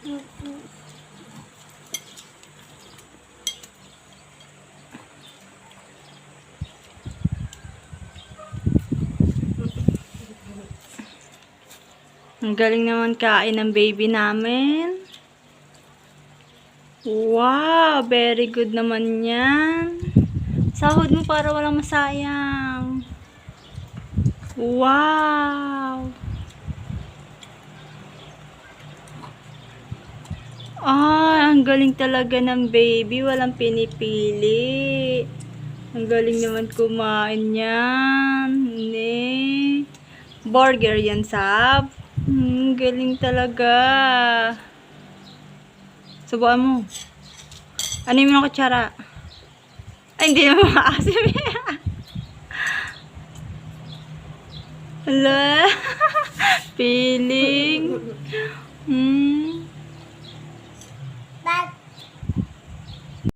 Ang galing naman kain ng baby namin. Wow, very good naman yan. Sahod mo para walang masayang. Wow. Ang galing talaga ng baby. Walang pinipili. Ang galing naman kumain yan. Burger yan, Sab. Galing talaga. Subukan mo. Ano yung mga kutsara? Ay, hindi naman maasim. Hala. Feeling.